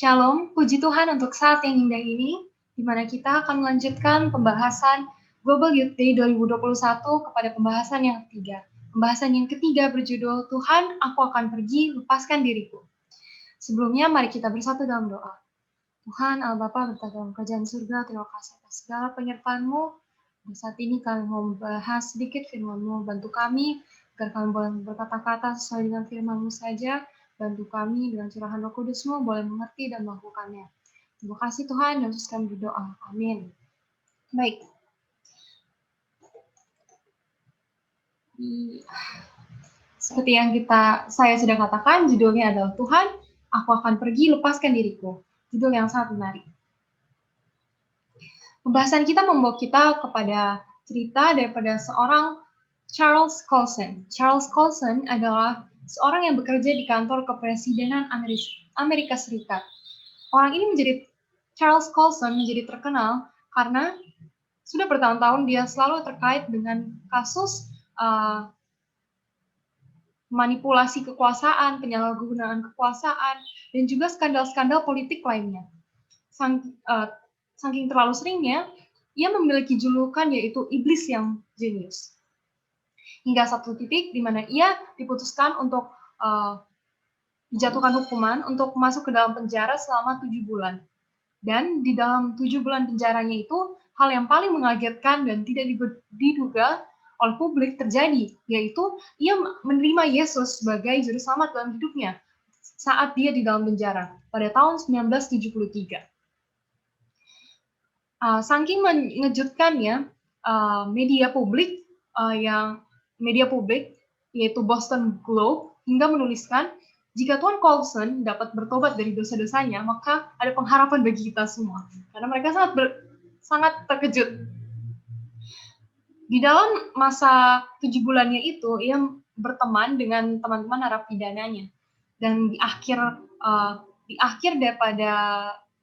Shalom, puji Tuhan untuk saat yang indah ini, di mana kita akan melanjutkan pembahasan Global Youth Day 2021 kepada pembahasan yang ketiga. Pembahasan yang ketiga berjudul, Tuhan, aku akan pergi, lepaskan diriku. Sebelumnya, mari kita bersatu dalam doa. Tuhan, Allah Bapa, berkata dalam kerajaan surga, terima kasih atas segala penyertaan-Mu. Dan saat ini kami mau membahas sedikit firman-Mu, bantu kami, agar kami boleh berkata-kata sesuai dengan firman-Mu saja. Bantu kami dengan curahan Roh Kudus-Mu boleh mengerti dan melakukannya. Terima kasih Tuhan, dan terus kami berdoa. Amin. Baik. Seperti yang saya sudah katakan, judulnya adalah Tuhan, aku akan pergi, lepaskan diriku. Judul yang sangat menarik. Pembahasan kita membawa kita kepada cerita daripada seorang Charles Colson. Charles Colson adalah seorang yang bekerja di kantor kepresidenan Amerika Serikat. Charles Colson menjadi terkenal karena sudah bertahun-tahun dia selalu terkait dengan kasus manipulasi kekuasaan, penyalahgunaan kekuasaan, dan juga skandal-skandal politik lainnya. Saking terlalu seringnya, ia memiliki julukan yaitu iblis yang jenius. Hingga satu titik di mana ia diputuskan untuk dijatuhkan hukuman untuk masuk ke dalam penjara selama 7 bulan. Dan di dalam 7 bulan penjaranya itu, hal yang paling mengagetkan dan tidak diduga oleh publik terjadi, yaitu ia menerima Yesus sebagai juru selamat dalam hidupnya saat dia di dalam penjara pada tahun 1973. Saking mengejutkannya, media publik yaitu Boston Globe hingga menuliskan, jika Tuan Colson dapat bertobat dari dosa-dosanya, maka ada pengharapan bagi kita semua. Karena mereka sangat terkejut. Di dalam masa 7 bulannya itu, ia berteman dengan teman-teman narapidananya. Dan di akhir daripada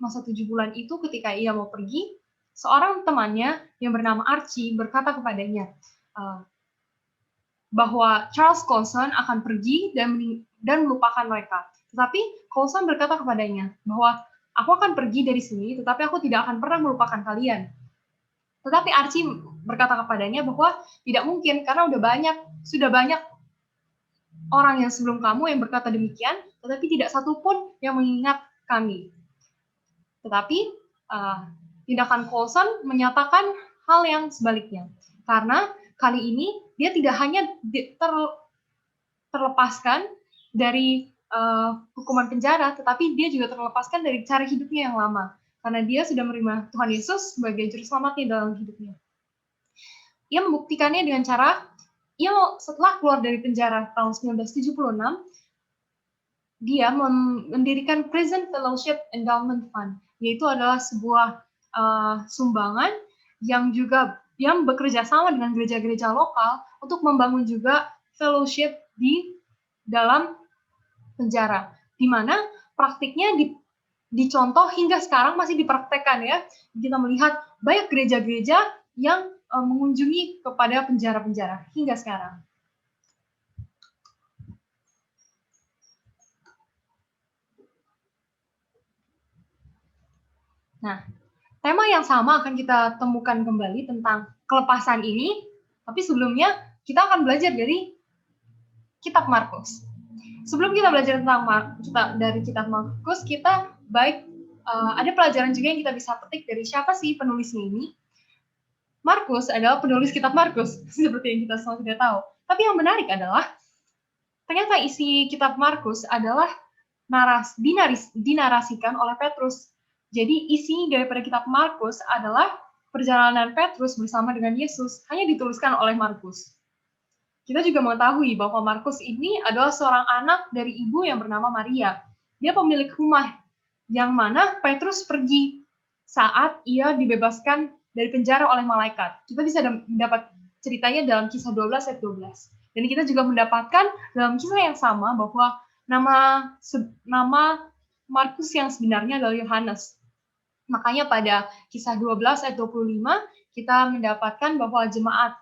masa 7 bulan itu, ketika ia mau pergi, seorang temannya yang bernama Archie berkata kepadanya bahwa Charles Colson akan pergi dan melupakan mereka. Tetapi Colson berkata kepadanya bahwa aku akan pergi dari sini, tetapi aku tidak akan pernah melupakan kalian. Tetapi Archie berkata kepadanya bahwa tidak mungkin, karena sudah banyak orang yang sebelum kamu yang berkata demikian, tetapi tidak satupun yang mengingat kami. Tetapi tindakan Colson menyatakan hal yang sebaliknya. Karena kali ini dia tidak hanya terlepaskan dari hukuman penjara, tetapi dia juga terlepaskan dari cara hidupnya yang lama. Karena dia sudah menerima Tuhan Yesus sebagai juru selamatnya dalam hidupnya. Ia membuktikannya dengan cara, setelah keluar dari penjara tahun 1976, dia mendirikan Prison Fellowship Endowment Fund, yaitu adalah sebuah sumbangan yang bekerja sama dengan gereja-gereja lokal untuk membangun juga fellowship di dalam penjara, di mana praktiknya dicontoh hingga sekarang masih dipraktekkan ya. Kita melihat banyak gereja-gereja yang mengunjungi kepada penjara-penjara hingga sekarang. Nah, tema yang sama akan kita temukan kembali tentang kelepasan ini, tapi sebelumnya kita akan belajar dari kitab Markus. Sebelum kita belajar tentang dari kitab Markus, kita ada pelajaran juga yang kita bisa petik dari siapa sih penulisnya ini. Markus adalah penulis kitab Markus, seperti yang kita semua sudah tahu. Tapi yang menarik adalah, ternyata isi kitab Markus adalah dinarasikan oleh Petrus. Jadi isi daripada kitab Markus adalah perjalanan Petrus bersama dengan Yesus, hanya dituliskan oleh Markus. Kita juga mengetahui bahwa Markus ini adalah seorang anak dari ibu yang bernama Maria. Dia pemilik rumah yang mana Petrus pergi saat ia dibebaskan dari penjara oleh malaikat. Kita bisa mendapat ceritanya dalam Kisah 12 ayat 12. Dan kita juga mendapatkan dalam kisah yang sama bahwa nama Markus yang sebenarnya adalah Yohanes. Makanya pada Kisah 12 ayat 25 kita mendapatkan bahwa jemaat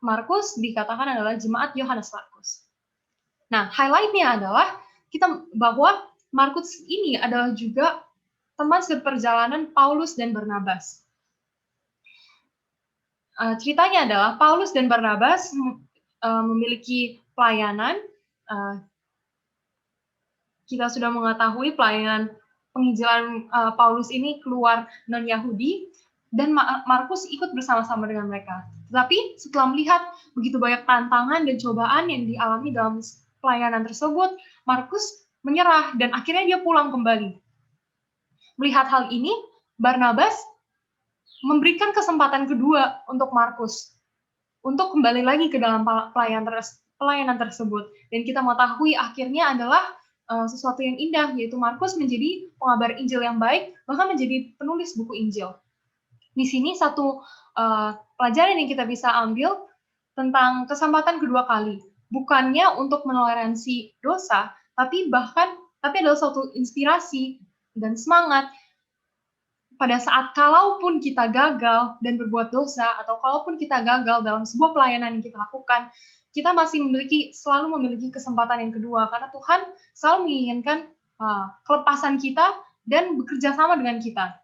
Markus dikatakan adalah jemaat Yohanes Markus. Nah, highlight-nya adalah bahwa Markus ini adalah juga teman seperjalanan Paulus dan Barnabas. Ceritanya adalah Paulus dan Barnabas memiliki pelayanan. Kita sudah mengetahui pelayanan penginjilan Paulus ini keluar non-Yahudi, dan Markus ikut bersama-sama dengan mereka. Tetapi setelah melihat begitu banyak tantangan dan cobaan yang dialami dalam pelayanan tersebut, Markus menyerah dan akhirnya dia pulang kembali. Melihat hal ini, Barnabas memberikan kesempatan kedua untuk Markus untuk kembali lagi ke dalam pelayanan tersebut. Dan kita mengetahui akhirnya adalah sesuatu yang indah, yaitu Markus menjadi pengabar Injil yang baik, bahkan menjadi penulis buku Injil. Di sini satu pelajaran yang kita bisa ambil tentang kesempatan kedua kali. Bukannya untuk menoleransi dosa, tapi adalah suatu inspirasi dan semangat pada saat kalaupun kita gagal dan berbuat dosa, atau kalaupun kita gagal dalam sebuah pelayanan yang kita lakukan, kita masih selalu memiliki kesempatan yang kedua, karena Tuhan selalu menginginkan kelepasan kita dan bekerja sama dengan kita.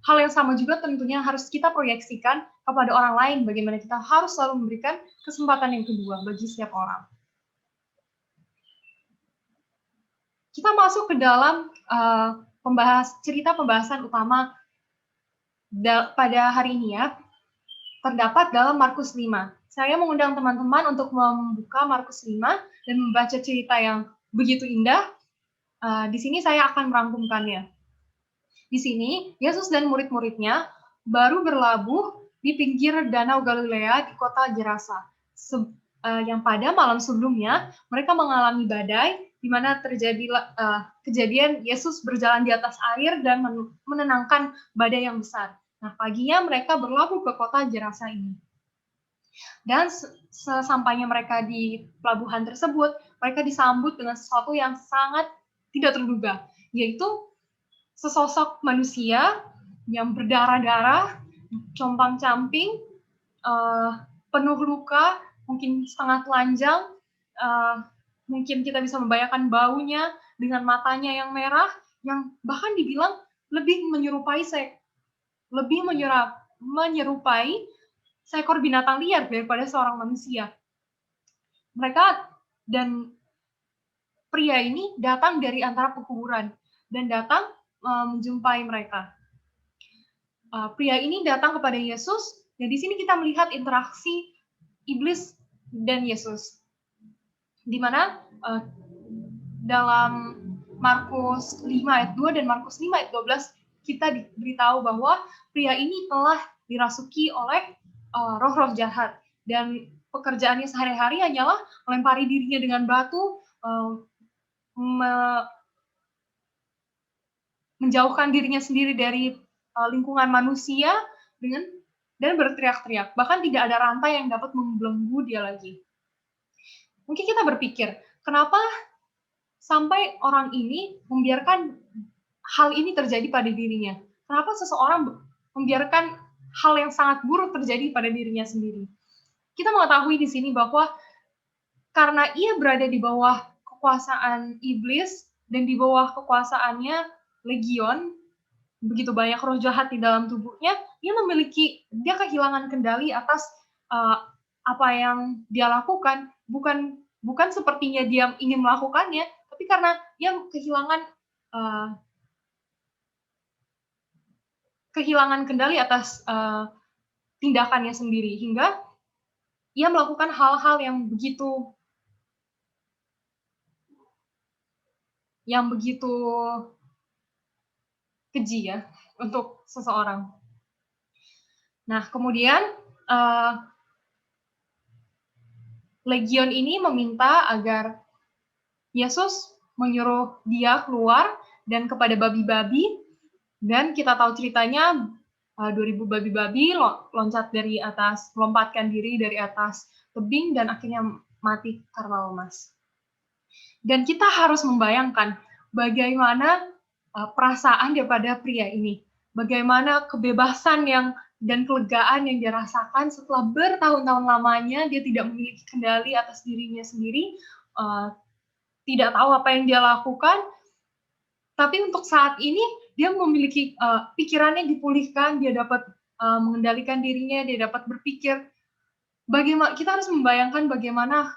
Hal yang sama juga tentunya harus kita proyeksikan kepada orang lain, bagaimana kita harus selalu memberikan kesempatan yang kedua bagi setiap orang. Kita masuk ke dalam cerita pembahasan utama pada hari ini ya, terdapat dalam Markus 5. Saya mengundang teman-teman untuk membuka Markus 5 dan membaca cerita yang begitu indah. Di sini saya akan merangkumkannya. Di sini, Yesus dan murid-muridnya baru berlabuh di pinggir Danau Galilea di kota Gerasa. Yang pada malam sebelumnya, mereka mengalami badai, di mana terjadi kejadian Yesus berjalan di atas air dan menenangkan badai yang besar. Nah, paginya mereka berlabuh ke kota Gerasa ini. Dan sesampainya mereka di pelabuhan tersebut, mereka disambut dengan sesuatu yang sangat tidak terduga, yaitu sesosok manusia yang berdarah-darah, compang-camping, penuh luka, mungkin setengah telanjang, mungkin kita bisa membayangkan baunya dengan matanya yang merah, yang bahkan dibilang lebih menyerupai seekor binatang liar daripada seorang manusia. Mereka dan pria ini datang dari antara pekuburan dan datang menjumpai mereka. Pria ini datang kepada Yesus, dan di sini kita melihat interaksi iblis dan Yesus, di mana dalam Markus 5 ayat 2 dan Markus 5 ayat 12 kita diberitahu bahwa pria ini telah dirasuki oleh roh-roh jahat, dan pekerjaannya sehari-hari hanyalah melempari dirinya dengan batu, menjauhkan dirinya sendiri dari lingkungan manusia dan berteriak-teriak. Bahkan tidak ada rantai yang dapat membelenggu dia lagi. Mungkin kita berpikir, kenapa sampai orang ini membiarkan hal ini terjadi pada dirinya? Kenapa seseorang membiarkan hal yang sangat buruk terjadi pada dirinya sendiri? Kita mengetahui di sini bahwa karena ia berada di bawah kekuasaan iblis dan di bawah kekuasaannya legion, begitu banyak roh jahat di dalam tubuhnya, dia kehilangan kendali atas apa yang dia lakukan, bukan sepertinya dia ingin melakukannya, tapi karena dia kehilangan kendali atas tindakannya sendiri, hingga ia melakukan hal-hal yang begitu keji ya untuk seseorang. Nah, kemudian legion ini meminta agar Yesus menyuruh dia keluar dan kepada babi-babi, dan kita tahu ceritanya 2000 babi-babi melompatkan diri dari atas tebing dan akhirnya mati karena lemas. Dan kita harus membayangkan bagaimana perasaan daripada pria ini, bagaimana kebebasan dan kelegaan yang dia rasakan setelah bertahun-tahun lamanya dia tidak memiliki kendali atas dirinya sendiri, tidak tahu apa yang dia lakukan, Tapi untuk saat ini dia memiliki pikirannya dipulihkan, dia dapat mengendalikan dirinya, dia dapat berpikir. Kita harus membayangkan bagaimana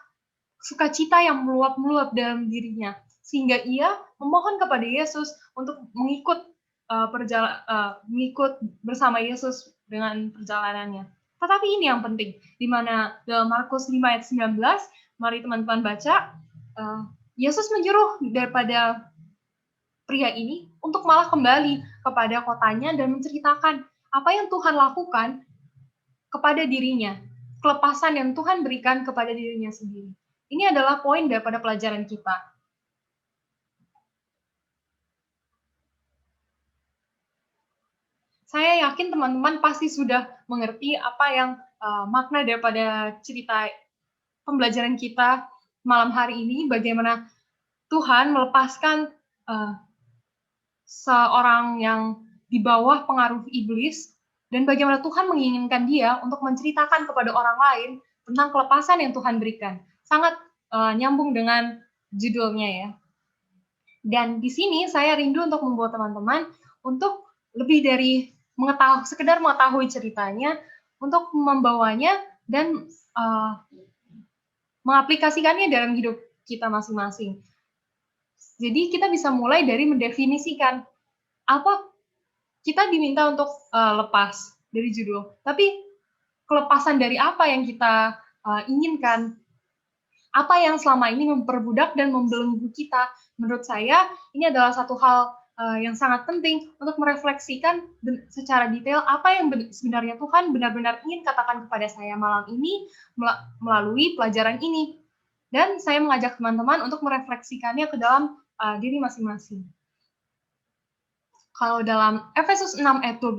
sukacita yang meluap-meluap dalam dirinya, sehingga ia memohon kepada Yesus untuk mengikut bersama Yesus dengan perjalanannya. Tetapi ini yang penting, di mana dalam Markus 5 ayat 19, mari teman-teman baca, Yesus menyuruh daripada pria ini untuk malah kembali kepada kotanya dan menceritakan apa yang Tuhan lakukan kepada dirinya, kelepasan yang Tuhan berikan kepada dirinya sendiri. Ini adalah poin daripada pelajaran kita. Saya yakin teman-teman pasti sudah mengerti apa yang makna daripada cerita pembelajaran kita malam hari ini, bagaimana Tuhan melepaskan seorang yang di bawah pengaruh iblis, dan bagaimana Tuhan menginginkan dia untuk menceritakan kepada orang lain tentang kelepasan yang Tuhan berikan. Sangat nyambung dengan judulnya ya. Dan di sini saya rindu untuk membawa teman-teman untuk lebih dari sekedar mengetahui ceritanya, untuk membawanya dan mengaplikasikannya dalam hidup kita masing-masing. Jadi kita bisa mulai dari mendefinisikan apa kita diminta untuk lepas dari judul. Tapi kelepasan dari apa yang kita inginkan, apa yang selama ini memperbudak dan membelenggu kita, menurut saya ini adalah satu hal yang sangat penting untuk merefleksikan secara detail apa yang sebenarnya Tuhan benar-benar ingin katakan kepada saya malam ini melalui pelajaran ini. Dan saya mengajak teman-teman untuk merefleksikannya ke dalam diri masing-masing. Kalau dalam Efesus 6 ayat 12,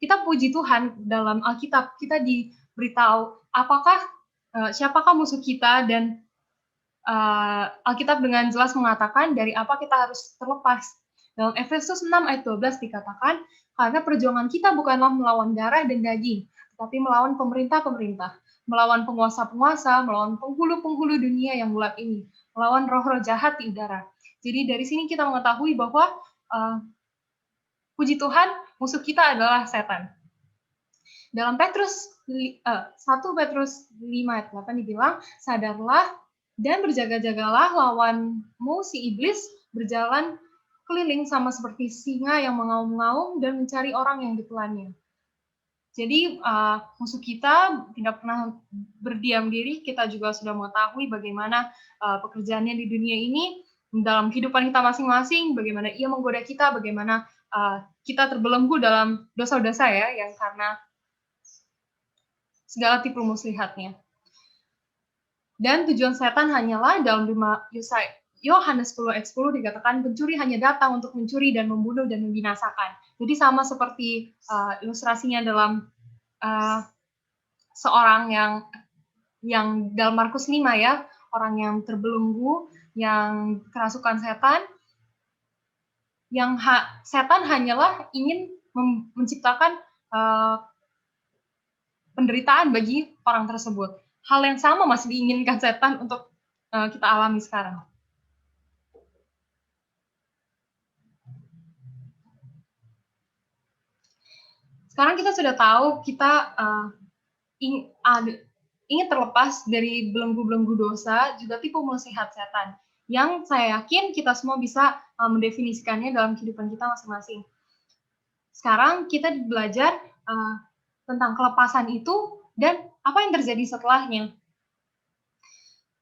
kita puji Tuhan dalam Alkitab, kita diberitahu siapakah musuh kita, dan Alkitab dengan jelas mengatakan dari apa kita harus terlepas. Dalam Efesus 6 ayat 12 dikatakan, karena perjuangan kita bukanlah melawan darah dan daging, tetapi melawan pemerintah-pemerintah, melawan penguasa-penguasa, melawan penghulu-penghulu dunia yang gelap ini, melawan roh-roh jahat di udara. Jadi dari sini kita mengetahui bahwa puji Tuhan, musuh kita adalah setan. Dalam 1 Petrus 5 ayat 8 dibilang, sadarlah dan berjaga-jagalah lawanmu si iblis berjalan keliling sama seperti singa yang mengaum-ngaum dan mencari orang yang ditelannya. Jadi musuh kita tidak pernah berdiam diri, kita juga sudah mengetahui bagaimana pekerjaannya di dunia ini, dalam kehidupan kita masing-masing, bagaimana ia menggoda kita, bagaimana kita terbelenggu dalam dosa-dosa ya, yang karena segala tipu muslihatnya. Dan tujuan setan hanyalah dalam Yohanes 10 ayat 10 dikatakan pencuri hanya datang untuk mencuri dan membunuh dan membinasakan. Jadi sama seperti ilustrasinya dalam seorang yang dalam Markus 5 ya, orang yang terbelenggu, yang kerasukan setan, yang setan hanyalah ingin menciptakan penderitaan bagi orang tersebut. Hal yang sama masih diinginkan setan untuk kita alami sekarang. Sekarang kita sudah tahu kita ingin terlepas dari belenggu-belenggu dosa, juga tipu muslihat setan, yang saya yakin kita semua bisa mendefinisikannya dalam kehidupan kita masing-masing. Sekarang kita belajar tentang kelepasan itu dan apa yang terjadi setelahnya.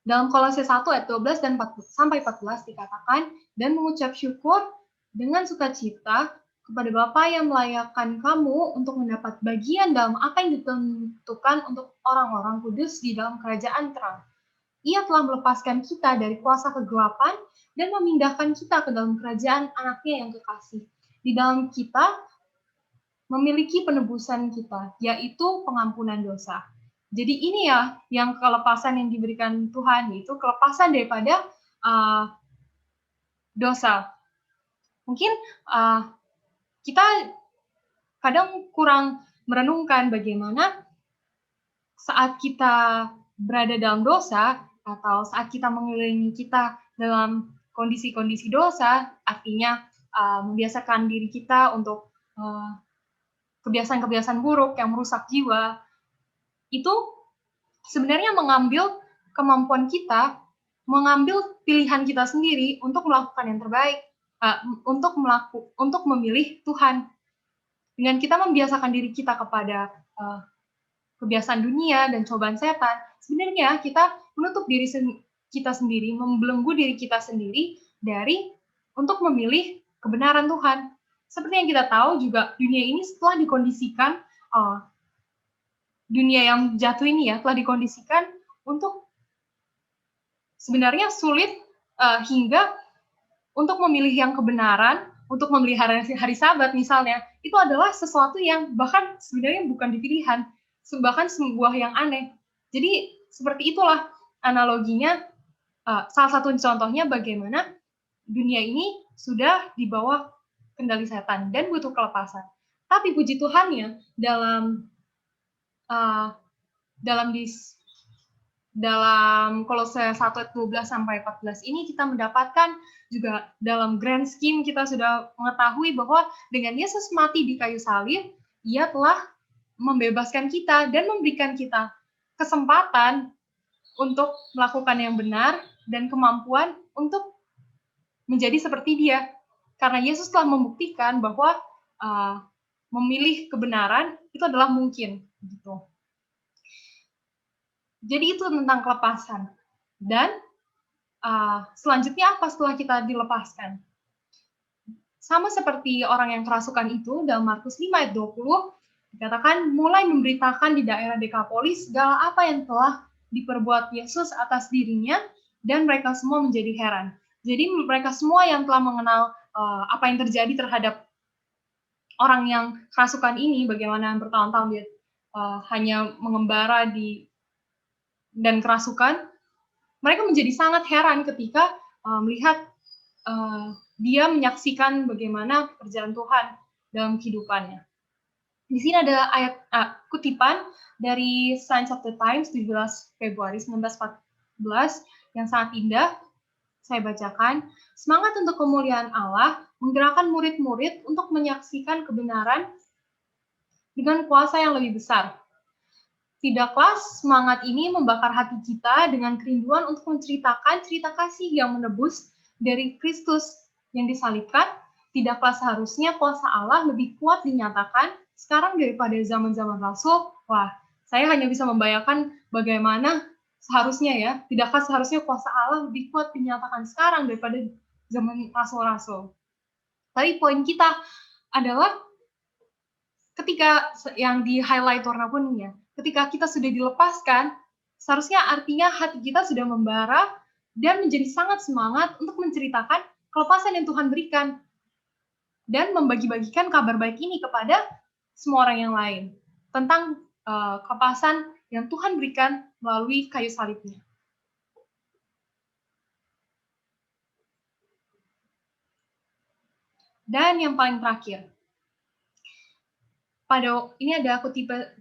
Dalam Kolose 1 ayat 12 dan sampai 14 dikatakan, dan mengucap syukur dengan sukacita kepada Bapa yang melayakkan kamu untuk mendapat bagian dalam apa yang ditentukan untuk orang-orang kudus di dalam kerajaan terang. Ia telah melepaskan kita dari kuasa kegelapan dan memindahkan kita ke dalam kerajaan anaknya yang kekasih. Di dalam kita memiliki penebusan kita, yaitu pengampunan dosa. Jadi ini ya yang kelepasan yang diberikan Tuhan, yaitu kelepasan daripada dosa. Mungkin kita kadang kurang merenungkan bagaimana saat kita berada dalam dosa, atau saat kita mengelilingi kita dalam kondisi-kondisi dosa, artinya membiasakan diri kita untuk kebiasaan-kebiasaan buruk yang merusak jiwa, itu sebenarnya mengambil kemampuan kita, mengambil pilihan kita sendiri untuk melakukan yang terbaik, untuk memilih Tuhan. Dengan kita membiasakan diri kita kepada kebiasaan dunia dan cobaan setan, sebenarnya kita menutup diri kita sendiri, membelenggu diri kita sendiri dari untuk memilih kebenaran Tuhan. Seperti yang kita tahu juga, dunia ini setelah dikondisikan, dunia yang jatuh ini ya, telah dikondisikan untuk sebenarnya sulit hingga untuk memilih yang kebenaran, untuk memilih hari Sabat misalnya, itu adalah sesuatu yang bahkan sebenarnya bukan dipilihan, bahkan sebuah yang aneh. Jadi seperti itulah analoginya, salah satu contohnya bagaimana dunia ini sudah di bawah kendali setan dan butuh kelepasan. Tapi puji Tuhannya dalam Kolose 1 ayat 12 sampai 14 ini kita mendapatkan juga dalam grand scheme kita sudah mengetahui bahwa dengan Yesus mati di kayu salib, Ia telah membebaskan kita dan memberikan kita kesempatan untuk melakukan yang benar dan kemampuan untuk menjadi seperti Dia. Karena Yesus telah membuktikan bahwa memilih kebenaran itu adalah mungkin, gitu. Jadi itu tentang kelepasan. Dan selanjutnya apa setelah kita dilepaskan? Sama seperti orang yang kerasukan itu, dalam Markus 5 ayat 20, dikatakan mulai memberitakan di daerah Dekapolis segala apa yang telah diperbuat Yesus atas dirinya, dan mereka semua menjadi heran. Jadi mereka semua yang telah mengenal apa yang terjadi terhadap orang yang kerasukan ini, bagaimana bertahun-tahun dia hanya mengembara dan kerasukan, mereka menjadi sangat heran ketika melihat dia menyaksikan bagaimana pekerjaan Tuhan dalam kehidupannya. Di sini ada ayat kutipan dari Science of the Times 17 Februari 1914 yang sangat indah. Saya bacakan, semangat untuk kemuliaan Allah menggerakkan murid-murid untuk menyaksikan kebenaran dengan kuasa yang lebih besar. Tidaklah semangat ini membakar hati kita dengan kerinduan untuk menceritakan cerita kasih yang menebus dari Kristus yang disalibkan? Tidaklah seharusnya kuasa Allah lebih kuat dinyatakan sekarang daripada zaman-zaman Rasul? Wah, saya hanya bisa membayangkan bagaimana seharusnya ya, tidakkah seharusnya kuasa Allah lebih kuat dinyatakan sekarang daripada zaman Rasul-Rasul? Tapi poin kita adalah ketika yang di-highlight warna kuningnya, ketika kita sudah dilepaskan, seharusnya artinya hati kita sudah membara dan menjadi sangat semangat untuk menceritakan kelepasan yang Tuhan berikan dan membagi-bagikan kabar baik ini kepada semua orang yang lain tentang kelepasan yang Tuhan berikan melalui kayu salibnya. Dan yang paling terakhir, ini ada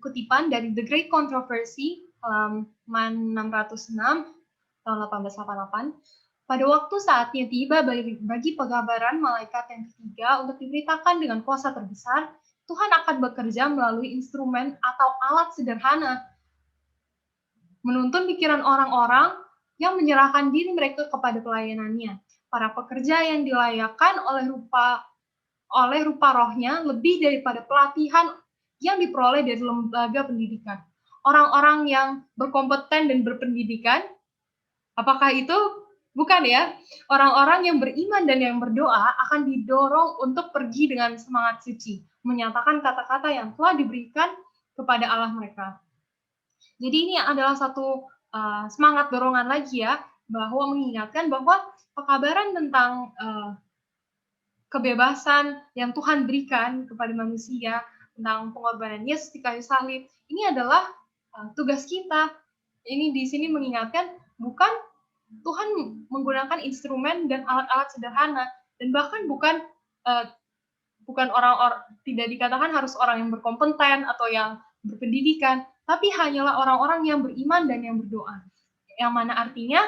kutipan dari The Great Controversy, halaman 606, tahun 1888. Pada waktu saatnya tiba bagi pengabaran malaikat yang ketiga untuk diberitakan dengan kuasa terbesar, Tuhan akan bekerja melalui instrumen atau alat sederhana, menuntun pikiran orang-orang yang menyerahkan diri mereka kepada pelayanannya. Para pekerja yang dilayakkan oleh rupa rohnya lebih daripada pelatihan yang diperoleh dari lembaga pendidikan. Orang-orang yang berkompeten dan berpendidikan, apakah itu? Bukan ya. Orang-orang yang beriman dan yang berdoa akan didorong untuk pergi dengan semangat suci, menyatakan kata-kata yang telah diberikan kepada Allah mereka. Jadi ini adalah satu semangat dorongan lagi ya, bahwa mengingatkan bahwa pekabaran tentang kebebasan yang Tuhan berikan kepada manusia, tentang pengorbanan Yesus di kayu salib, ini adalah tugas kita. Ini di sini mengingatkan bukan Tuhan menggunakan instrumen dan alat-alat sederhana, dan bahkan bukan orang-orang, tidak dikatakan harus orang yang berkompeten atau yang berpendidikan, tapi hanyalah orang-orang yang beriman dan yang berdoa. Yang mana artinya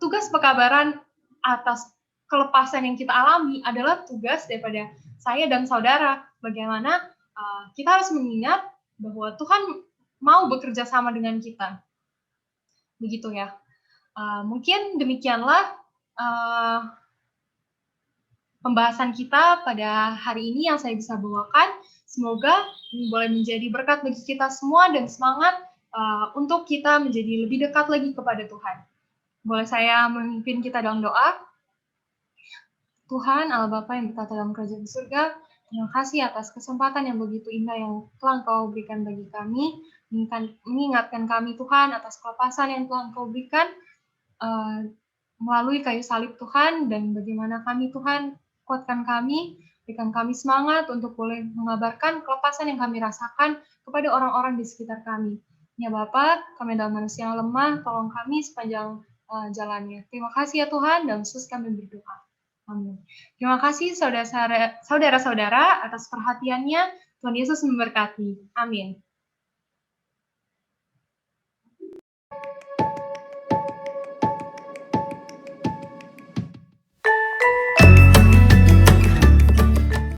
tugas pekabaran atas kelepasan yang kita alami adalah tugas daripada saya dan saudara. Bagaimana kita harus mengingat bahwa Tuhan mau bekerja sama dengan kita. Begitu ya. Mungkin demikianlah pembahasan kita pada hari ini yang saya bisa bawakan. Semoga boleh menjadi berkat bagi kita semua dan semangat untuk kita menjadi lebih dekat lagi kepada Tuhan. Boleh saya memimpin kita dalam doa? Tuhan, Allah Bapa yang bertata dalam kerajaan surga, terima kasih atas kesempatan yang begitu indah yang telah Engkau berikan bagi kami, mengingatkan kami Tuhan atas kelepasan yang telah Engkau berikan melalui kayu salib Tuhan, dan bagaimana kami Tuhan kuatkan kami, berikan kami semangat untuk boleh mengabarkan kelepasan yang kami rasakan kepada orang-orang di sekitar kami. Ya Bapa, kami adalah manusia yang lemah, tolong kami sepanjang jalannya. Terima kasih ya Tuhan, dan Yesus kami berdoa. Amin. Terima kasih saudara-saudara atas perhatiannya. Tuhan Yesus memberkati. Amin.